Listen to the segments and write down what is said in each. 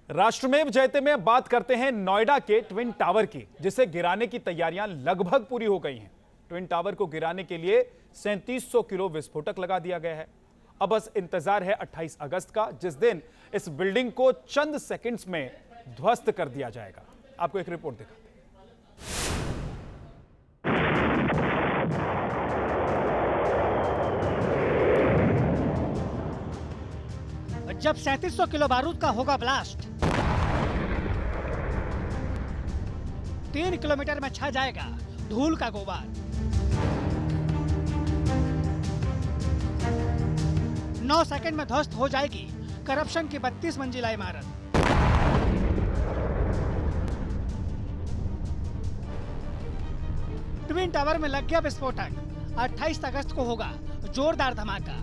राष्ट्रमेव जयते में बात करते हैं नोएडा के ट्विन टावर की, जिसे गिराने की तैयारियां लगभग पूरी हो गई हैं। ट्विन टावर को गिराने के लिए 3700 किलो विस्फोटक लगा दिया गया है। अब बस इंतजार है 28 अगस्त का, जिस दिन इस बिल्डिंग को चंद सेकंड्स में ध्वस्त कर दिया जाएगा। आपको एक रिपोर्ट दिखाते हैं। जब 3700 किलो बारूद का होगा ब्लास्ट, 3 किलोमीटर में छा जाएगा धूल का गोबार। 9 सेकंड में ध्वस्त हो जाएगी करप्शन की 32 मंजिला इमारत। ट्विन टावर में लग गया विस्फोटक। 28 अगस्त को होगा जोरदार धमाका।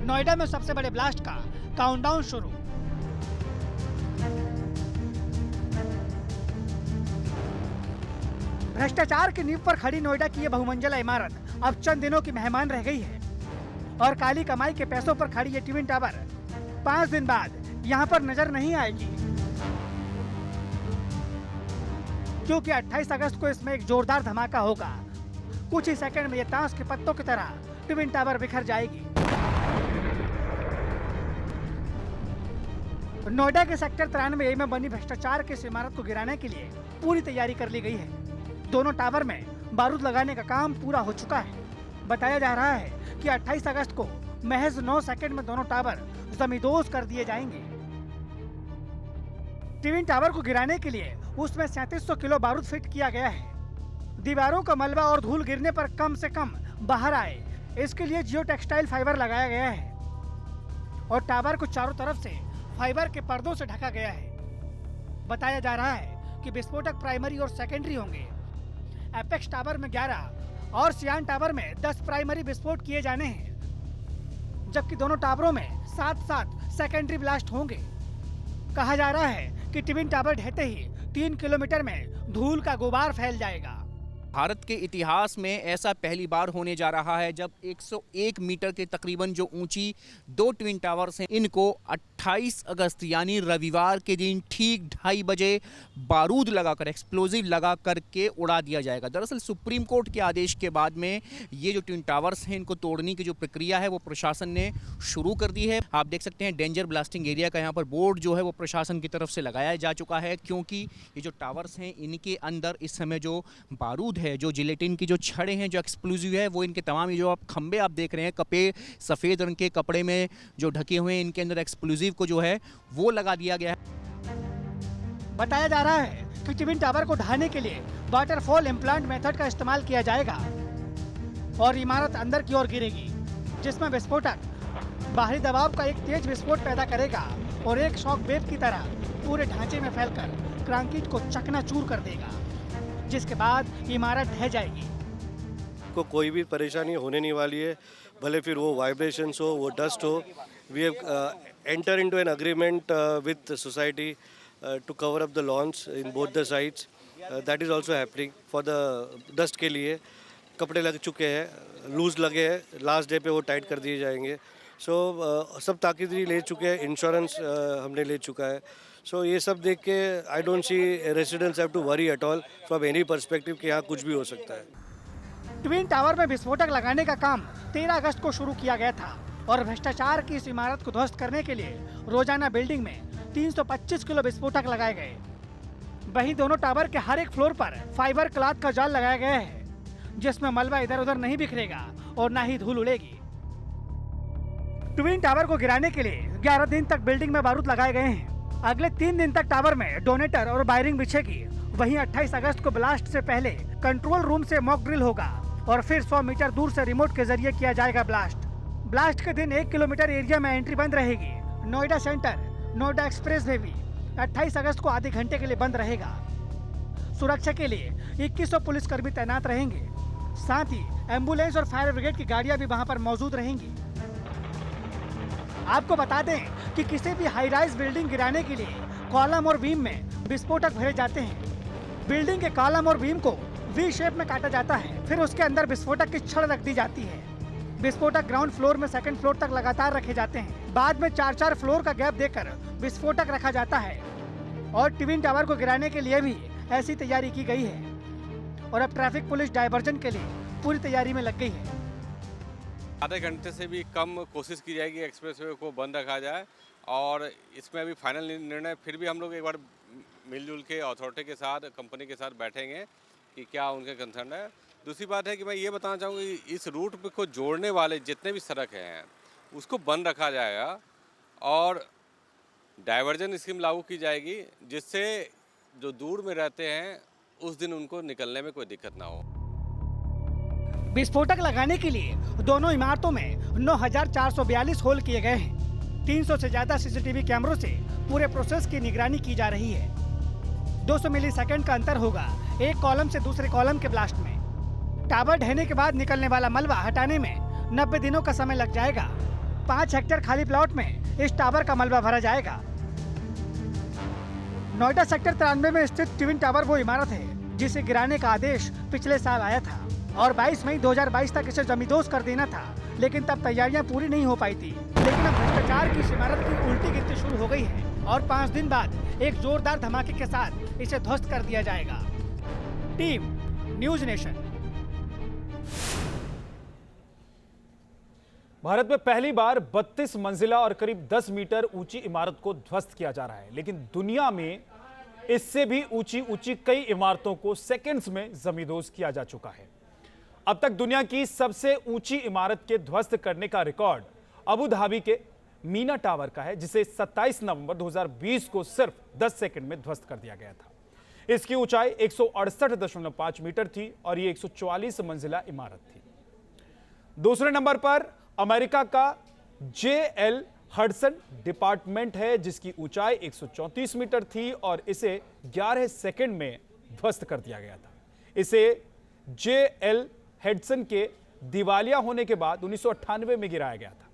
नोएडा में सबसे बड़े ब्लास्ट का काउंटडाउन शुरू। भ्रष्टाचार की नींव पर खड़ी नोएडा की यह बहुमंजिला इमारत अब चंद दिनों की मेहमान रह गई है और काली कमाई के पैसों पर खड़ी ये ट्विन टावर 5 दिन बाद यहाँ पर नजर नहीं आएगी, क्योंकि 28 अगस्त को इसमें एक जोरदार धमाका होगा। कुछ ही सेकंड में ये ताश के पत्तों की तरह ट्विन टावर बिखर जाएगी। नोएडा के सेक्टर 93 में बनी भ्रष्टाचार की इस इमारत को गिराने के लिए पूरी तैयारी कर ली गई है। दोनों टावर में बारूद लगाने का काम पूरा हो चुका है। बताया जा रहा है कि 28 अगस्त को महज 9 सेकंड में दोनों टावर जमींदोज कर दिए जाएंगे। ट्विन टावर को गिराने के लिए उसमें 3700 किलो बारूद फिट किया गया है। दीवारों का मलबा और धूल गिरने पर कम से कम बाहर आए, इसके लिए जियो टेक्सटाइल फाइबर लगाया गया है और टावर को चारों तरफ से फाइबर के पर्दों से ढका गया है। बताया जा रहा है कि विस्फोटक प्राइमरी और सेकेंडरी होंगे। एपेक्स टावर में 11 और सियान टावर में 10 प्राइमरी विस्फोट किए जाने हैं, जबकि दोनों टावरों में 7-7 सेकेंडरी ब्लास्ट होंगे। कहा जा रहा है कि ट्विन टावर ढहते ही 3 किलोमीटर में धूल का गुबार फैल जाएगा। भारत के इतिहास में ऐसा पहली बार होने जा रहा है जब 101 मीटर के तकरीबन जो ऊंची 2 ट्विन टावर्स हैं, इनको 28 अगस्त यानी रविवार के दिन ठीक 2:30 बजे बारूद लगाकर, एक्सप्लोजिव लगा करके उड़ा दिया जाएगा। दरअसल सुप्रीम कोर्ट के आदेश के बाद में ये जो ट्विन टावर्स हैं, इनको तोड़ने की जो प्रक्रिया है वो प्रशासन ने शुरू कर दी है। आप देख सकते हैं डेंजर ब्लास्टिंग एरिया का यहाँ पर बोर्ड जो है वो प्रशासन की तरफ से लगाया जा चुका है, क्योंकि ये जो टावर्स हैं इनके अंदर इस समय जो बारूद है, जो जिलेटिन की जो छड़ें हैं, जो एक्सप्लोजिव है, वो इनके तमाम जो आप खंबे आप देख रहे हैं, कपे सफ़ेद रंग के कपड़े में जो ढके हुए हैं, इनके अंदर एक्सप्लोजिव को जो है वो लगा दिया गया है। बताया जा रहा है कि ट्विन टावर को ढहाने के लिए वाटरफॉल इम्प्लांट मेथड का इस्तेमाल किया जाएगा और इमारत अंदर की ओर गिरेगी, जिसमें विस्फोटक बाहरी दबाव का एक तेज विस्फोट पैदा करेगा और एक शॉक वेव की तरह पूरे ढांचे में फैलकर कंक्रीट को चकनाचूर कर देगा, जिसके बाद इमारत ढह जाएगी। को कोई भी परेशानी होने नहीं वाली है, भले फिर वो वाइब्रेशंस हो, वो डस्ट हो। We have enter into an agreement with society to cover up the lawns in both the sides. That is also happening for the dust के लिए। कपड़े लग चुके हैं, लूज लगे हैं, लास्ट डे पे वो टाइट कर दिए जाएंगे। सो सब ताकीदी ले चुके हैं, इंश्योरेंस हमने ले चुका है। सो ये सब देख के I don't see residents have to worry at all from any perspective कि यहाँ कुछ भी हो सकता है। ट्विन टावर में विस्फोटक लगाने का काम 13 अगस्त को शुरू किया गया था और भ्रष्टाचार की इस इमारत को ध्वस्त करने के लिए रोजाना बिल्डिंग में 325 किलो विस्फोटक लगाए गए। वहीं दोनों टावर के हर एक फ्लोर पर फाइबर क्लॉथ का जाल लगाया गया है, जिसमें मलबा इधर उधर नहीं बिखरेगा और न ही धूल उड़ेगी। ट्विन टावर को गिराने के लिए 11 दिन तक बिल्डिंग में बारूद लगाए गए हैं। अगले 3 दिन तक टावर में डोनेटर और वायरिंग बिछेगी। वहीं 28 अगस्त को ब्लास्ट से पहले कंट्रोल रूम से मॉक ड्रिल होगा और फिर 100 मीटर दूर से रिमोट के जरिए किया जाएगा ब्लास्ट के दिन 1 किलोमीटर एरिया में एंट्री बंद रहेगी। Noida centre, Noida express way भी 28 अगस्त को आधे घंटे के लिए बंद रहेगा। सुरक्षा के लिए 2100 पुलिसकर्मी तैनात रहेंगे। साथ ही एम्बुलेंस और फायर ब्रिगेड की गाड़ियां भी वहां पर मौजूद रहेंगी। आपको बता दें कि किसी भी हाई राइज बिल्डिंग गिराने के लिए कॉलम और बीम में विस्फोटक भरे जाते हैं। बिल्डिंग के कॉलम और बीम को वी शेप में काटा जाता है, फिर उसके अंदर विस्फोटक की छड़ रख दी जाती है। विस्फोटक ग्राउंड फ्लोर में सेकंड फ्लोर तक लगातार रखे जाते हैं। बाद में 4-4 फ्लोर का गैप देकर विस्फोटक रखा जाता है और ट्विन टावर को गिराने के लिए भी ऐसी तैयारी की गई है। और अब ट्रैफिक पुलिस डायवर्जन के लिए पूरी तैयारी में लग गई है। आधे घंटे से भी कम कोशिश की जाएगी एक्सप्रेसवे को बंद रखा जाए, और इसमें अभी फाइनल निर्णय फिर भी हम लोग एक बार मिलजुल के अथॉरिटी के साथ, कंपनी के साथ बैठेंगे कि क्या उनके कंसर्न है। दूसरी बात है कि मैं ये बताना चाहूँगा कि इस रूट को जोड़ने वाले जितने भी सड़क हैं उसको बंद रखा जाएगा और डाइवर्जन स्कीम लागू की जाएगी, जिससे जो दूर में रहते हैं उस दिन उनको निकलने में कोई दिक्कत ना हो। विस्फोटक लगाने के लिए दोनों इमारतों में 9,442 होल किए गए हैं। 300 से ज्यादा सीसीटीवी कैमरों से पूरे प्रोसेस की निगरानी की जा रही है। 200 मिलीसेकंड का अंतर होगा एक कॉलम से दूसरे कॉलम के ब्लास्ट में। टावर ढहने के बाद निकलने वाला मलबा हटाने में 90 दिनों का समय लग जाएगा। 5 हेक्टेयर खाली प्लॉट में इस टावर का मलबा भरा जाएगा। नोएडा सेक्टर 93 में स्थित ट्विन टावर वो इमारत है जिसे गिराने का आदेश पिछले साल आया था और 22 मई 2022 तक इसे जमींदोज कर देना था, लेकिन तब तैयारियां पूरी नहीं हो पाई थी। लेकिन अब भ्रष्टाचार की इस इमारत की उल्टी गिनती शुरू हो गई है और 5 दिन बाद एक जोरदार धमाके के साथ इसे ध्वस्त कर दिया जाएगा। Team news nation. भारत में पहली बार 32 मंजिला और करीब 10 मीटर ऊंची इमारत को ध्वस्त किया जा रहा है, लेकिन दुनिया में इससे भी ऊंची कई इमारतों को सेकंड्स में जमींदोज किया जा चुका है। अब तक दुनिया की सबसे ऊंची इमारत के ध्वस्त करने का रिकॉर्ड अबू धाबी के मीना टावर का है, जिसे 27 नवंबर 2020 को सिर्फ 10 सेकंड में ध्वस्त कर दिया गया था। इसकी ऊंचाई 168.5 मीटर थी और ये 144 मंजिला इमारत थी। दूसरे नंबर पर अमेरिका का JL हडसन डिपार्टमेंट है, जिसकी ऊंचाई 134 मीटर थी और इसे 11 सेकंड में ध्वस्त कर दिया गया था। इसे JL हडसन के दिवालिया होने के बाद 1998 में गिराया गया था।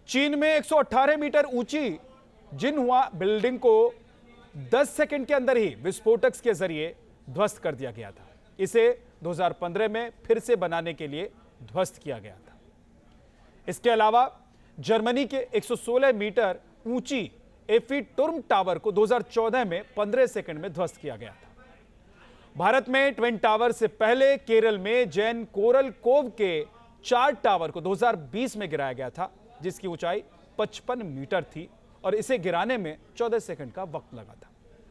चीन में 118 मीटर ऊंची जिनहुआ बिल्डिंग को 10 सेकंड के अंदर ही विस्फोटक के जरिए ध्वस्त कर दिया गया था। इसे 2015 में फिर से बनाने के लिए ध्वस्त किया गया था। इसके अलावा जर्मनी के 116 मीटर ऊंची एफी टुर्म टावर को 2014 में 15 सेकंड में ध्वस्त किया गया था। भारत में ट्विन टावर से पहले केरल में जैन कोरल कोव के 4 टावर को 2020 में गिराया गया था, जिसकी ऊंचाई 55 मीटर थी और इसे गिराने में 14 सेकंड का वक्त लगा था।